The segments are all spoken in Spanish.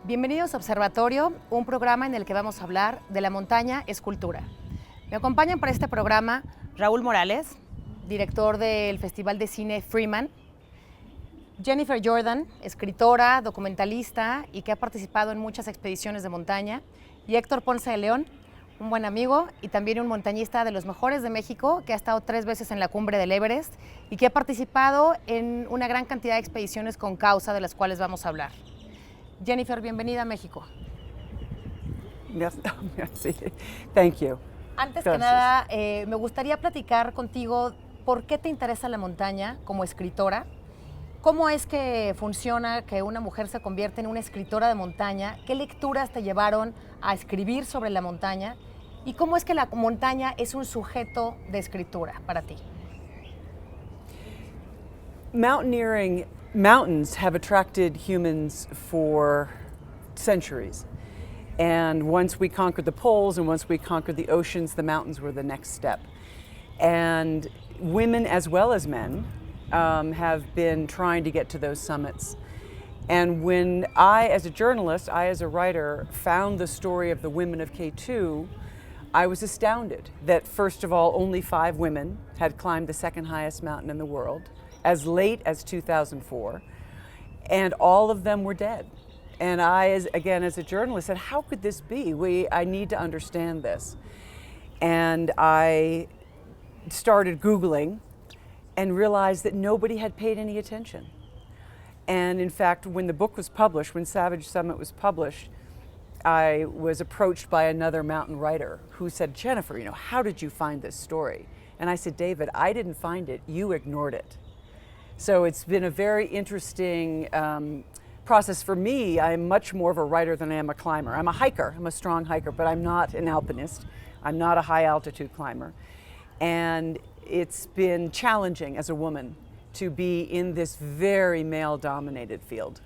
Bienvenidos a Observatorio, un programa en el que vamos a hablar de la montaña es cultura. Me acompañan para este programa Raúl Morales, director del Festival de Cine Freeman, Jennifer Jordan, escritora, documentalista y que ha participado en muchas expediciones de montaña, y Héctor Ponce de León, un buen amigo y también un montañista de los mejores de México, que ha estado 3 veces en la cumbre del Everest y que ha participado en una gran cantidad de expediciones con causa, de las cuales vamos a hablar. Jennifer, bienvenida a México. Sí. Thank you. Antes que nada, me gustaría platicar contigo por qué te interesa la montaña como escritora. ¿Cómo es que funciona que una mujer se convierte en una escritora de montaña? ¿Qué lecturas te llevaron a escribir sobre la montaña? ¿Y cómo es que la montaña es un sujeto de escritura para ti? Mountains have attracted humans for centuries. And once we conquered the poles and once we conquered the oceans, the mountains were the next step. And women as well as men have been trying to get to those summits. And when I, as a journalist, as a writer, found the story of the women of K2, I was astounded that, first of all, only 5 women had climbed the second highest mountain in the world as late as 2004, and all of them were dead. And I, as a journalist, said, how could this be? I need to understand this. And I started Googling and realized that nobody had paid any attention. And in fact, when the book was published, when Savage Summit was published, I was approached by another mountain writer who said, Jennifer, how did you find this story? And I said, David, I didn't find it, you ignored it. So it's been a very interesting process for me. I'm much more of a writer than I am a climber. I'm a hiker, I'm a strong hiker, but I'm not an alpinist. I'm not a high altitude climber. And it's been challenging as a woman to be in this very male-dominated field.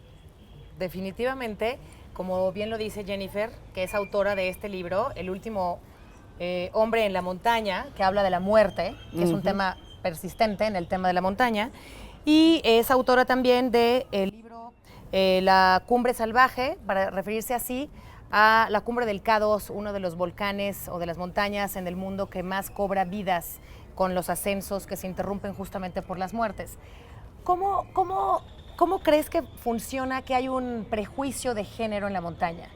Definitivamente, como bien lo dice Jennifer, que es autora de este libro, El último hombre en la montaña, que habla de la muerte, que es un tema persistente en el tema de la montaña, y es autora también del libro La Cumbre Salvaje, para referirse así a la cumbre del K2, uno de los volcanes o de las montañas en el mundo que más cobra vidas con los ascensos que se interrumpen justamente por las muertes. ¿Cómo crees que funciona que hay un prejuicio de género en la montaña?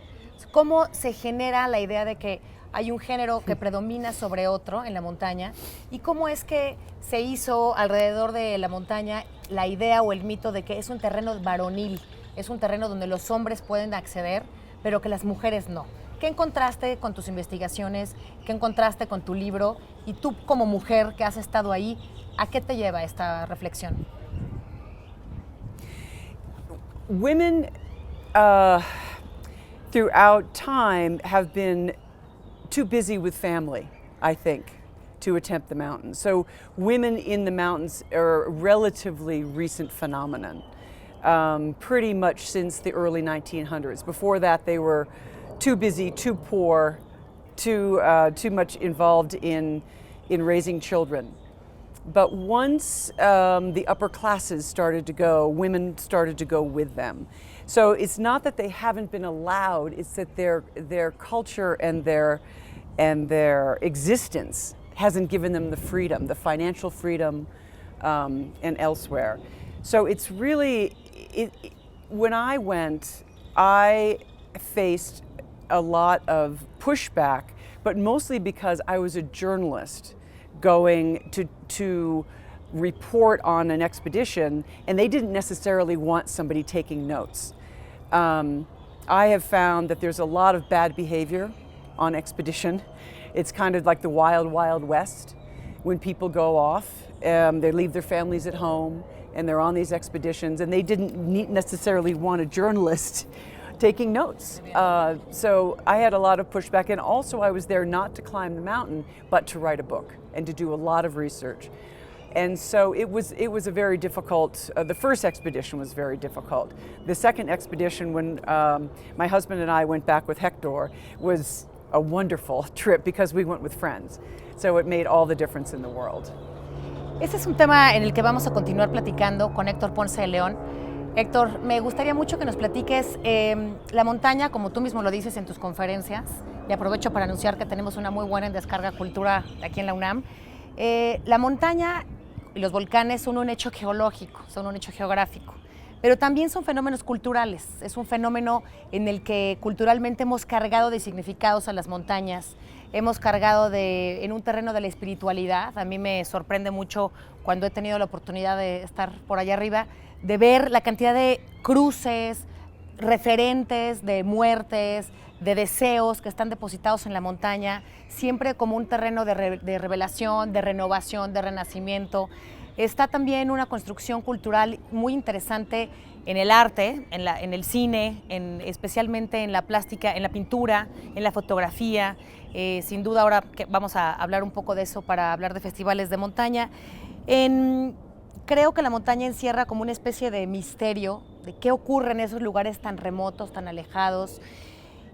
¿Cómo se genera la idea de que hay un género que predomina sobre otro en la montaña? ¿Y cómo es que se hizo alrededor de la montaña la idea o el mito de que es un terreno varonil, es un terreno donde los hombres pueden acceder, pero que las mujeres no? ¿Qué encontraste con tus investigaciones? ¿Qué encontraste con tu libro? Y tú, como mujer que has estado ahí, ¿a qué te lleva esta reflexión? Women throughout time have been too busy with family, I think, to attempt the mountains. So women in the mountains are a relatively recent phenomenon, pretty much since the early 1900s. Before that, they were too busy, too poor, too much involved in raising children. But once the upper classes started to go, women started to go with them. So it's not that they haven't been allowed, it's that their culture and their existence hasn't given them the freedom, the financial freedom and elsewhere. So it's really, when I went, I faced a lot of pushback, but mostly because I was a journalist going to report on an expedition, and they didn't necessarily want somebody taking notes. I have found that there's a lot of bad behavior on expedition. It's kind of like the wild, wild west when people go off. They leave their families at home and they're on these expeditions, and they didn't necessarily want a journalist taking notes. So I had a lot of pushback, and also I was there not to climb the mountain, but to write a book and to do a lot of research. And so it was a very difficult, the first expedition was very difficult. The second expedition, when my husband and I went back with Hector, was a wonderful trip because we went with friends. So it made all the difference in the world. Este es un tema en el que vamos a continuar platicando con Héctor Ponce de León. Héctor, me gustaría mucho que nos platiques la montaña, como tú mismo lo dices en tus conferencias, y aprovecho para anunciar que tenemos una muy buena en Descarga Cultura aquí en la UNAM. La montaña y los volcanes son un hecho geológico, son un hecho geográfico, pero también son fenómenos culturales. Es un fenómeno en el que culturalmente hemos cargado de significados a las montañas, hemos cargado en un terreno de la espiritualidad. A mí me sorprende mucho cuando he tenido la oportunidad de estar por allá arriba, de ver la cantidad de cruces, referentes de muertes, de deseos que están depositados en la montaña, siempre como un terreno de revelación, de renovación, de renacimiento. Está también una construcción cultural muy interesante en el arte, en el cine, especialmente en la plástica, en la pintura, en la fotografía. Sin duda ahora que vamos a hablar un poco de eso para hablar de festivales de montaña. Creo que la montaña encierra como una especie de misterio de qué ocurre en esos lugares tan remotos, tan alejados.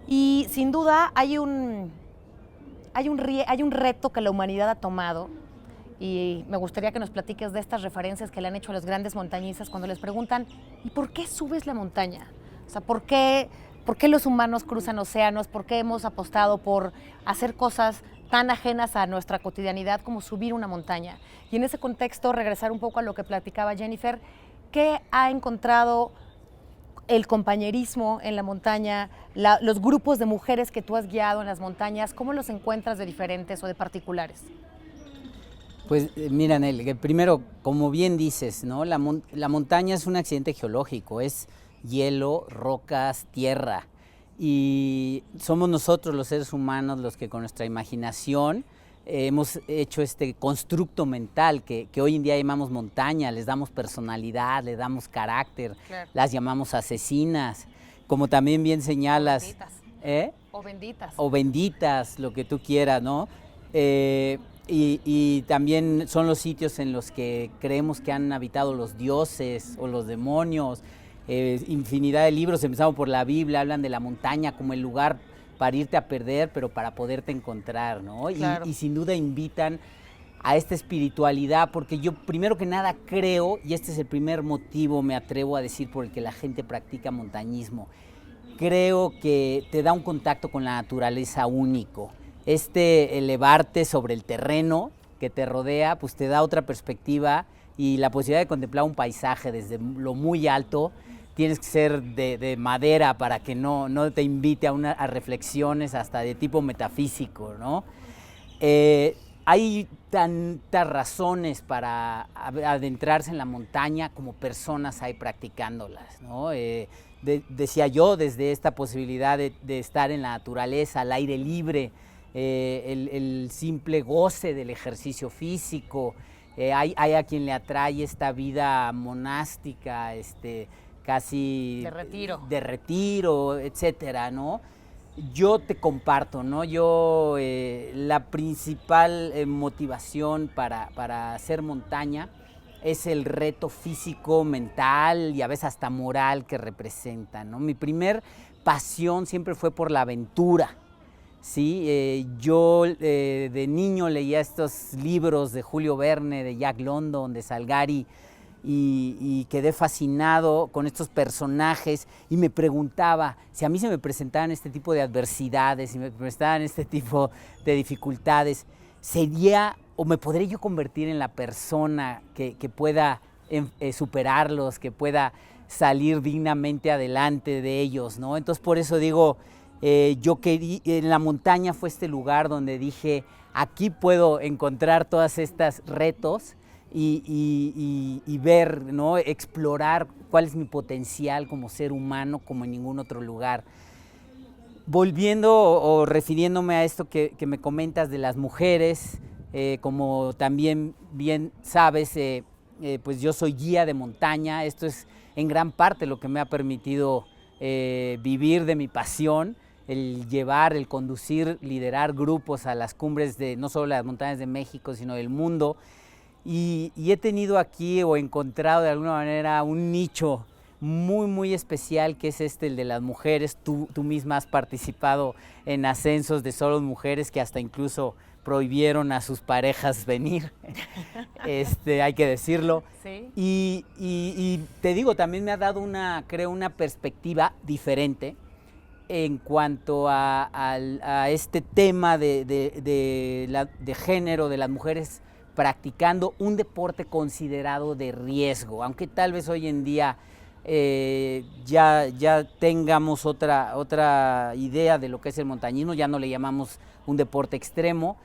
Y sin duda hay un reto que la humanidad ha tomado, y me gustaría que nos platiques de estas referencias que le han hecho a los grandes montañistas cuando les preguntan ¿y por qué subes la montaña? O sea, ¿por qué los humanos cruzan océanos? ¿Por qué hemos apostado por hacer cosas tan ajenas a nuestra cotidianidad como subir una montaña? Y en ese contexto, regresar un poco a lo que platicaba Jennifer, ¿qué ha encontrado el compañerismo en la montaña, los grupos de mujeres que tú has guiado en las montañas? ¿Cómo los encuentras de diferentes o de particulares? Pues mira, Nel, que primero, como bien dices, ¿no? La montaña es un accidente geológico, es hielo, rocas, tierra. Y somos nosotros los seres humanos los que con nuestra imaginación hemos hecho este constructo mental que hoy en día llamamos montaña, les damos personalidad, les damos carácter, claro. Las llamamos asesinas, como también bien señalas. O benditas. O benditas. O benditas, lo que tú quieras, ¿no? Y también son los sitios en los que creemos que han habitado los dioses o los demonios. Infinidad de libros, empezamos por la Biblia, hablan de la montaña como el lugar para irte a perder, pero para poderte encontrar, ¿no? Claro. Y sin duda invitan a esta espiritualidad, porque yo primero que nada creo, y este es el primer motivo, me atrevo a decir, por el que la gente practica montañismo, creo que te da un contacto con la naturaleza único. Elevarte sobre el terreno que te rodea, pues te da otra perspectiva y la posibilidad de contemplar un paisaje desde lo muy alto. Tienes que ser de madera para que no te invite a reflexiones hasta de tipo metafísico, ¿no? Hay tantas razones para adentrarse en la montaña como personas hay practicándolas, ¿no? Decía yo, desde esta posibilidad de estar en la naturaleza, al aire libre, el simple goce del ejercicio físico. Hay a quien le atrae esta vida monástica, casi de retiro, etcétera, ¿no? Yo te comparto, ¿no? Yo la principal motivación para hacer montaña es el reto físico, mental y a veces hasta moral que representa, ¿no? Mi primer pasión siempre fue por la aventura. Sí, yo de niño leía estos libros de Julio Verne, de Jack London, de Salgari, y quedé fascinado con estos personajes y me preguntaba si a mí se me presentaban este tipo de adversidades, si me presentaban este tipo de dificultades, ¿sería o me podré yo convertir en la persona que pueda superarlos, que pueda salir dignamente adelante de ellos, ¿no? Entonces por eso digo, yo quería, en la montaña fue este lugar donde dije, aquí puedo encontrar todas estas retos y ver, ¿no? Explorar cuál es mi potencial como ser humano como en ningún otro lugar. Volviendo o refiriéndome a esto que me comentas de las mujeres, como también bien sabes, pues yo soy guía de montaña. Esto es en gran parte lo que me ha permitido vivir de mi pasión, el llevar, el conducir, liderar grupos a las cumbres de no solo las montañas de México, sino del mundo. Y he tenido aquí o encontrado de alguna manera un nicho muy, muy especial, que es el de las mujeres. Tú misma has participado en ascensos de solo mujeres que hasta incluso prohibieron a sus parejas venir, hay que decirlo. Sí. Y te digo, también me ha dado creo, una perspectiva diferente en cuanto a este tema de género, de las mujeres practicando un deporte considerado de riesgo, aunque tal vez hoy en día ya tengamos otra idea de lo que es el montañismo, ya no le llamamos un deporte extremo,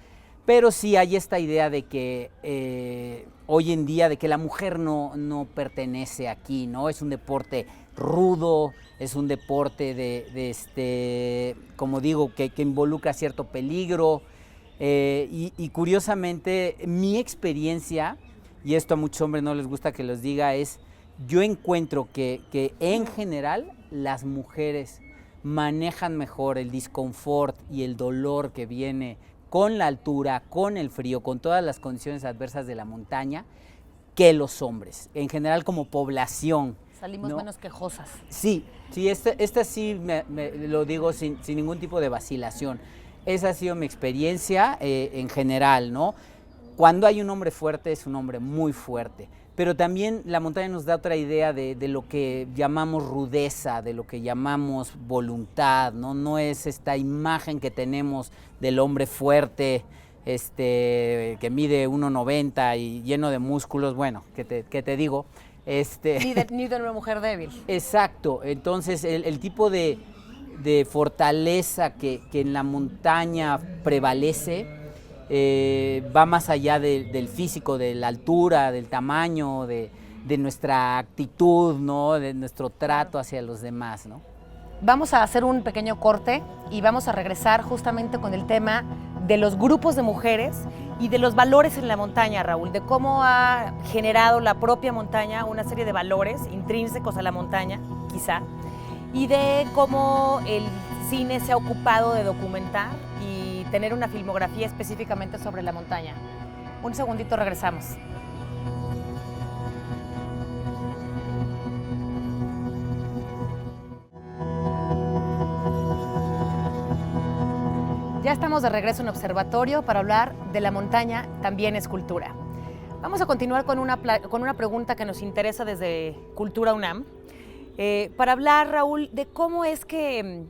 pero sí hay esta idea de que hoy en día de que la mujer no pertenece aquí, ¿no? Es un deporte rudo, es un deporte como digo, que involucra cierto peligro, y curiosamente mi experiencia, y esto a muchos hombres no les gusta que los diga, es yo encuentro que en general las mujeres manejan mejor el disconfort y el dolor que viene con la altura, con el frío, con todas las condiciones adversas de la montaña, que los hombres, en general como población. Salimos ¿no? menos quejosas. Sí, esta sí me lo digo sin ningún tipo de vacilación. Esa ha sido mi experiencia en general, ¿no? Cuando hay un hombre fuerte, es un hombre muy fuerte. Pero también la montaña nos da otra idea de lo que llamamos rudeza, de lo que llamamos voluntad, ¿no? No es esta imagen que tenemos del hombre fuerte, que mide 1.90 y lleno de músculos, bueno, que te digo. Ni de una mujer débil. Exacto, entonces el tipo de fortaleza que en la montaña prevalece, va más allá del físico, de la altura, del tamaño, de nuestra actitud, ¿no? De nuestro trato hacia los demás, ¿no? Vamos a hacer un pequeño corte y vamos a regresar justamente con el tema de los grupos de mujeres y de los valores en la montaña, Raúl, de cómo ha generado la propia montaña una serie de valores intrínsecos a la montaña, quizá, y de cómo el cine se ha ocupado de documentar y tener una filmografía específicamente sobre la montaña. Un segundito, regresamos. Ya estamos de regreso en Observatorio para hablar de la montaña también es cultura. Vamos a continuar con una pregunta que nos interesa desde Cultura UNAM, para hablar, Raúl, de cómo es que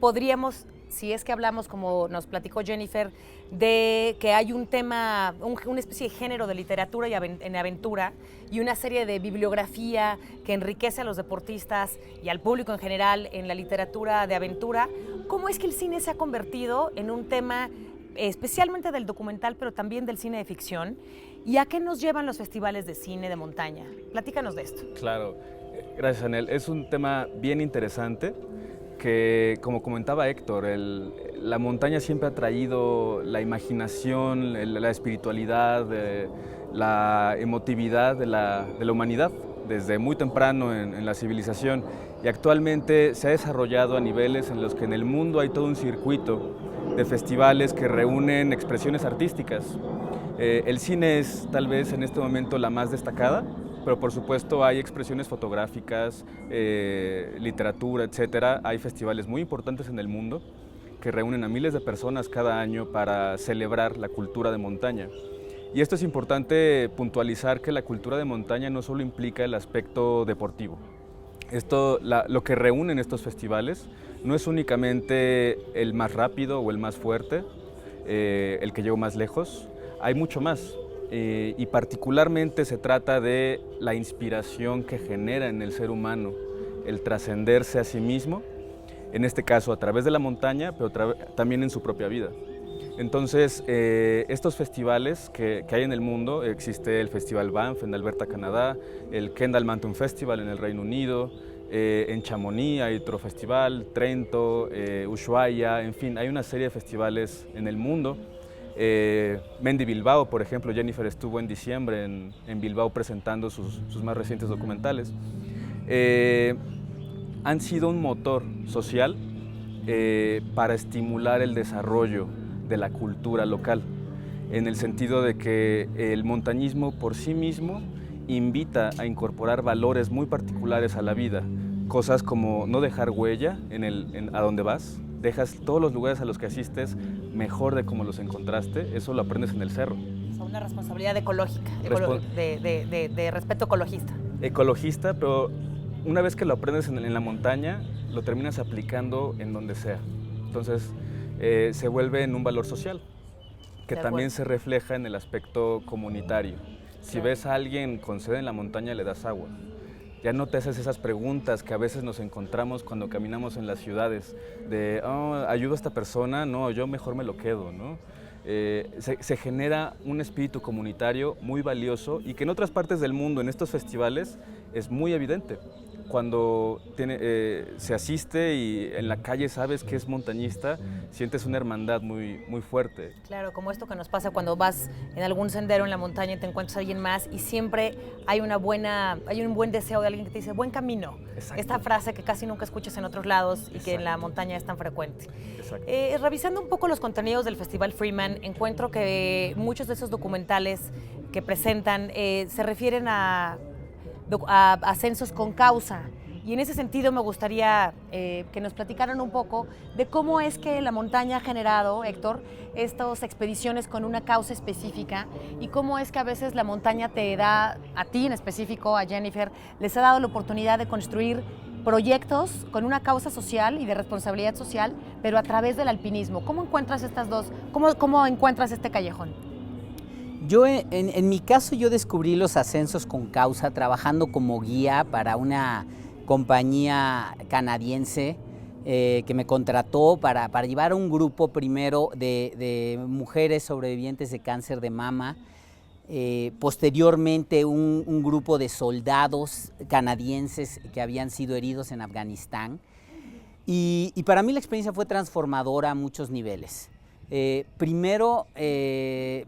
podríamos, si es que hablamos, como nos platicó Jennifer, de que hay un tema, una especie de género de literatura en aventura y una serie de bibliografía que enriquece a los deportistas y al público en general en la literatura de aventura, ¿cómo es que el cine se ha convertido en un tema especialmente del documental, pero también del cine de ficción? ¿Y a qué nos llevan los festivales de cine de montaña? Platícanos de esto. Claro, gracias, Anel. Es un tema bien interesante que, como comentaba Héctor, la montaña siempre ha traído la imaginación, la espiritualidad, la emotividad de la humanidad desde muy temprano en la civilización, y actualmente se ha desarrollado a niveles en los que en el mundo hay todo un circuito de festivales que reúnen expresiones artísticas. El cine es tal vez en este momento la más destacada, pero por supuesto hay expresiones fotográficas, literatura, etcétera. Hay festivales muy importantes en el mundo que reúnen a miles de personas cada año para celebrar la cultura de montaña. Y esto es importante puntualizar, que la cultura de montaña no solo implica el aspecto deportivo. Lo que reúnen estos festivales no es únicamente el más rápido o el más fuerte, el que llegó más lejos, hay mucho más. Y particularmente se trata de la inspiración que genera en el ser humano el trascenderse a sí mismo, en este caso a través de la montaña, pero también en su propia vida. Entonces, estos festivales que hay en el mundo, existe el Festival Banff en Alberta, Canadá, el Kendall Mountain Festival en el Reino Unido, en Chamonix hay otro festival, Trento, Ushuaia, en fin, hay una serie de festivales en el mundo. Mendy Bilbao, por ejemplo, Jennifer estuvo en diciembre en Bilbao presentando sus más recientes documentales. Han sido un motor social para estimular el desarrollo de la cultura local, en el sentido de que el montañismo por sí mismo invita a incorporar valores muy particulares a la vida, cosas como no dejar huella a donde vas, dejas todos los lugares a los que asistes mejor de como los encontraste. Eso lo aprendes en el cerro. O sea, una responsabilidad ecológica, de respeto ecologista. Ecologista, pero una vez que lo aprendes en la montaña, lo terminas aplicando en donde sea. Entonces, se vuelve en un valor social, que también se refleja en el aspecto comunitario. Si ves a alguien con sed en la montaña, le das agua. Ya no te haces esas preguntas que a veces nos encontramos cuando caminamos en las ciudades, de, ¿ayudo a esta persona? No, yo mejor me lo quedo, ¿no? Se genera un espíritu comunitario muy valioso y que en otras partes del mundo, en estos festivales, es muy evidente. Cuando se asiste y en la calle sabes que es montañista, sientes una hermandad muy, muy fuerte. Claro, como esto que nos pasa cuando vas en algún sendero en la montaña y te encuentras a alguien más y siempre hay un buen deseo de alguien que te dice, buen camino. Exacto. Esta frase que casi nunca escuchas en otros lados y Exacto. que en la montaña es tan frecuente. Exacto. Revisando un poco los contenidos del Festival Freeman, encuentro que muchos de esos documentales que presentan se refieren a ascensos con causa. Y en ese sentido me gustaría que nos platicaran un poco de cómo es que la montaña ha generado, Héctor, estas expediciones con una causa específica y cómo es que a veces la montaña te da, a ti en específico, a Jennifer, les ha dado la oportunidad de construir proyectos con una causa social y de responsabilidad social, pero a través del alpinismo. ¿Cómo encuentras estas dos? ¿Cómo encuentras este callejón? Yo, en mi caso, yo descubrí los ascensos con causa trabajando como guía para una compañía canadiense que me contrató para llevar a un grupo primero de mujeres sobrevivientes de cáncer de mama, posteriormente un grupo de soldados canadienses que habían sido heridos en Afganistán. Y para mí la experiencia fue transformadora a muchos niveles. Primero,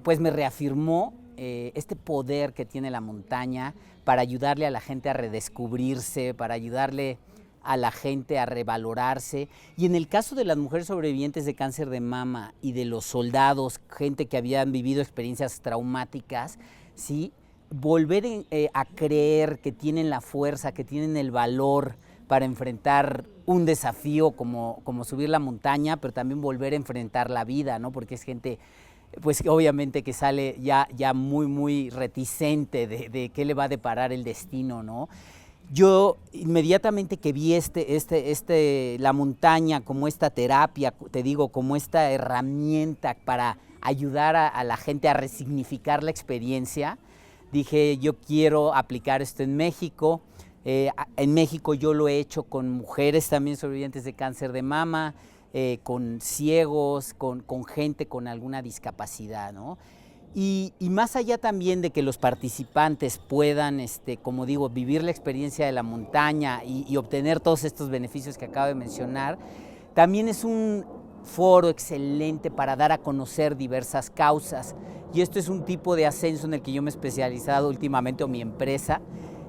pues me reafirmó este poder que tiene la montaña para ayudarle a la gente a redescubrirse, para ayudarle a la gente a revalorarse. Y en el caso de las mujeres sobrevivientes de cáncer de mama y de los soldados, gente que habían vivido experiencias traumáticas, ¿sí? Volver a creer que tienen la fuerza, que tienen el valor para enfrentar un desafío como subir la montaña, pero también volver a enfrentar la vida, ¿no? Porque es gente, pues obviamente que sale ya muy, muy reticente de qué le va a deparar el destino, ¿no? Yo inmediatamente que vi la montaña como esta terapia, te digo, como esta herramienta para ayudar a la gente a resignificar la experiencia, dije, yo quiero aplicar esto en México. En México yo lo he hecho con mujeres también sobrevivientes de cáncer de mama, con ciegos, con gente con alguna discapacidad, ¿no? Y más allá también de que los participantes puedan, como digo, vivir la experiencia de la montaña y obtener todos estos beneficios que acabo de mencionar, también es un foro excelente para dar a conocer diversas causas. Y esto es un tipo de ascenso en el que yo me he especializado últimamente, o mi empresa,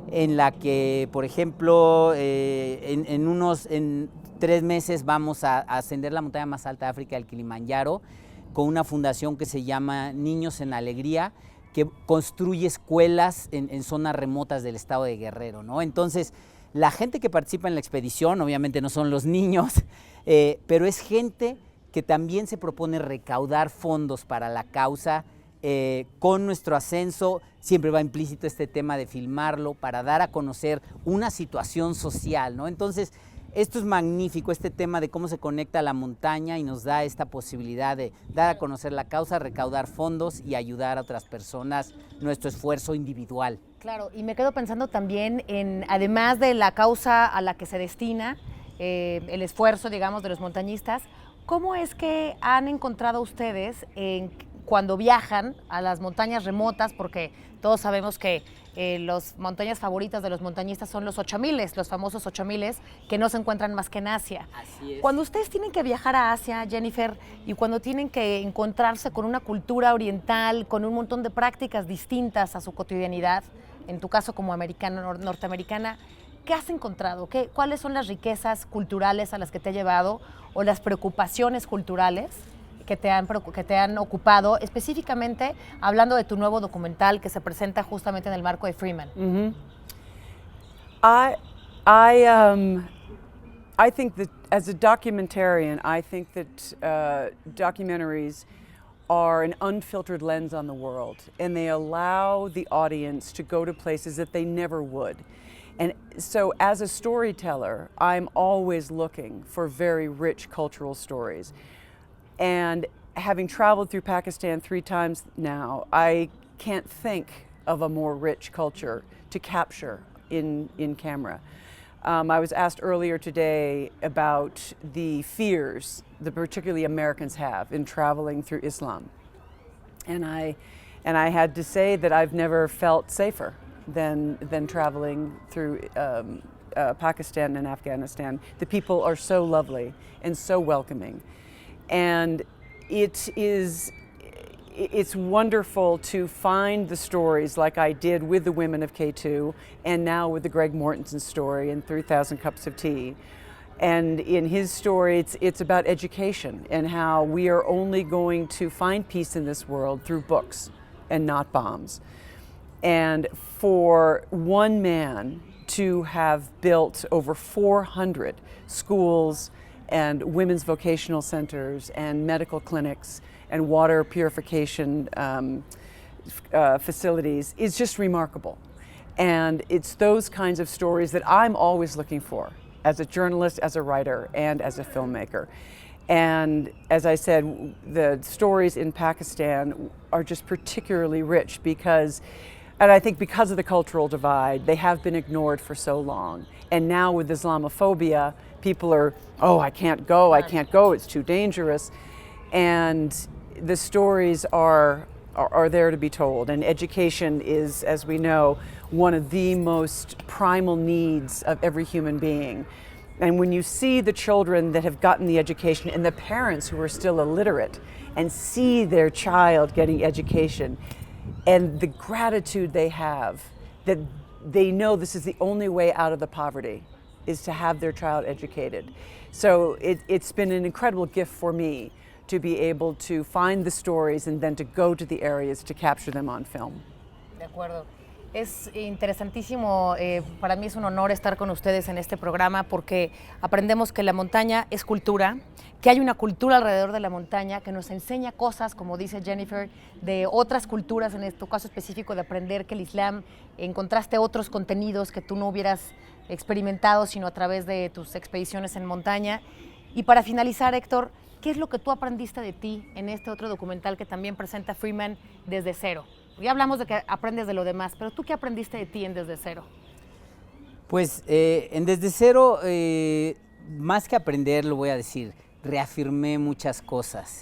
en la que, por ejemplo, en 3 meses vamos a ascender la montaña más alta de África, el Kilimanjaro, con una fundación que se llama Niños en Alegría, que construye escuelas en zonas remotas del estado de Guerrero, ¿no? Entonces, la gente que participa en la expedición, obviamente no son los niños, pero es gente que también se propone recaudar fondos para la causa. Con nuestro ascenso siempre va implícito este tema de filmarlo para dar a conocer una situación social, ¿no? Entonces, esto es magnífico, este tema de cómo se conecta la montaña y nos da esta posibilidad de dar a conocer la causa, recaudar fondos y ayudar a otras personas, nuestro esfuerzo individual. Claro, y me quedo pensando también en, además de la causa a la que se destina el esfuerzo, digamos, de los montañistas, ¿cómo es que han encontrado ustedes cuando viajan a las montañas remotas? Porque todos sabemos que las montañas favoritas de los montañistas son los 8000, los famosos 8000, que no se encuentran más que en Asia. Así es. Cuando ustedes tienen que viajar a Asia, Jennifer, y cuando tienen que encontrarse con una cultura oriental, con un montón de prácticas distintas a su cotidianidad, en tu caso como norteamericana, ¿qué has encontrado? ¿Cuáles son las riquezas culturales a las que te ha llevado o las preocupaciones culturales que te han ocupado, específicamente hablando de tu nuevo documental que se presenta justamente en el marco de Freeman? Mm-hmm. I think that as a documentarian, I think that documentaries are an unfiltered lens on the world, and they allow the audience to go to places that they never would. And so as a storyteller, I'm always looking for very rich cultural stories. And having traveled through Pakistan 3 times now, I can't think of a more rich culture to capture in camera. I was asked earlier today about the fears that particularly Americans have in traveling through Islam. And I had to say that I've never felt safer than traveling through Pakistan and Afghanistan. The people are so lovely and so welcoming. And it's wonderful to find the stories like I did with the women of K2 and now with the Greg Mortensen story in 3,000 Cups of Tea. And in his story, it's about education and how we are only going to find peace in this world through books and not bombs. And for one man to have built over 400 schools and women's vocational centers and medical clinics and water purification facilities is just remarkable. And it's those kinds of stories that I'm always looking for as a journalist, as a writer, and as a filmmaker. And as I said, the stories in Pakistan are just particularly rich because, and I think because of the cultural divide, they have been ignored for so long. And now with Islamophobia, people are, oh, I can't go, it's too dangerous. And the stories are there to be told. And education is, as we know, one of the most primal needs of every human being. And when you see the children that have gotten the education and the parents who are still illiterate and see their child getting education and the gratitude they have, that they know this is the only way out of the poverty, is to have their child educated. So it's been an incredible gift for me to be able to find the stories and then to go to the areas to capture them on film. De acuerdo. Es interesantísimo, para mí es un honor estar con ustedes en este programa porque aprendemos que la montaña es cultura, que hay una cultura alrededor de la montaña que nos enseña cosas, como dice Jennifer, de otras culturas, en este caso específico de aprender que el Islam, encontraste otros contenidos que tú no hubieras experimentado sino a través de tus expediciones en montaña. Y para finalizar, Héctor, ¿qué es lo que tú aprendiste de ti en este otro documental que también presenta Freeman, Desde Cero? Ya hablamos de que aprendes de lo demás, pero ¿tú qué aprendiste de ti en Desde Cero? Pues en Desde Cero, más que aprender, lo voy a decir, reafirmé muchas cosas.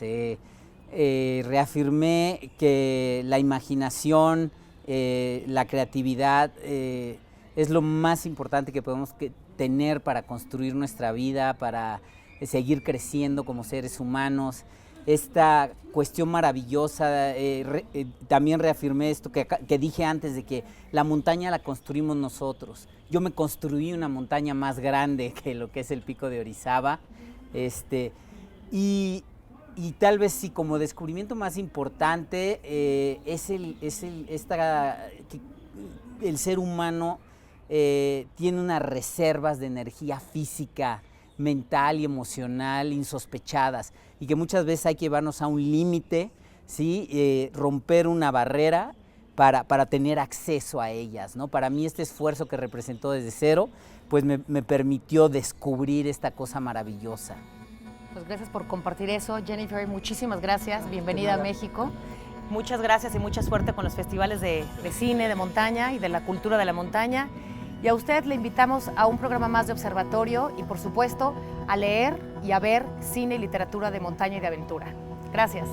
Reafirmé que la imaginación, la creatividad es lo más importante que podemos tener para construir nuestra vida, para seguir creciendo como seres humanos. Esta cuestión maravillosa, también reafirmé esto que dije antes, de que la montaña la construimos nosotros. Yo me construí una montaña más grande que lo que es el Pico de Orizaba, y tal vez sí, como descubrimiento más importante, es el ser humano tiene unas reservas de energía física, mental y emocional insospechadas, y que muchas veces hay que llevarnos a un límite, ¿sí? Romper una barrera para tener acceso a ellas, ¿no? Para mí este esfuerzo que representó Desde Cero, pues me permitió descubrir esta cosa maravillosa. Pues gracias por compartir eso, Jennifer, muchísimas gracias, bienvenida a México. Muchas gracias y mucha suerte con los festivales de cine, de montaña y de la cultura de la montaña. Y a usted le invitamos a un programa más de Observatorio y, por supuesto, a leer y a ver cine y literatura de montaña y de aventura. Gracias.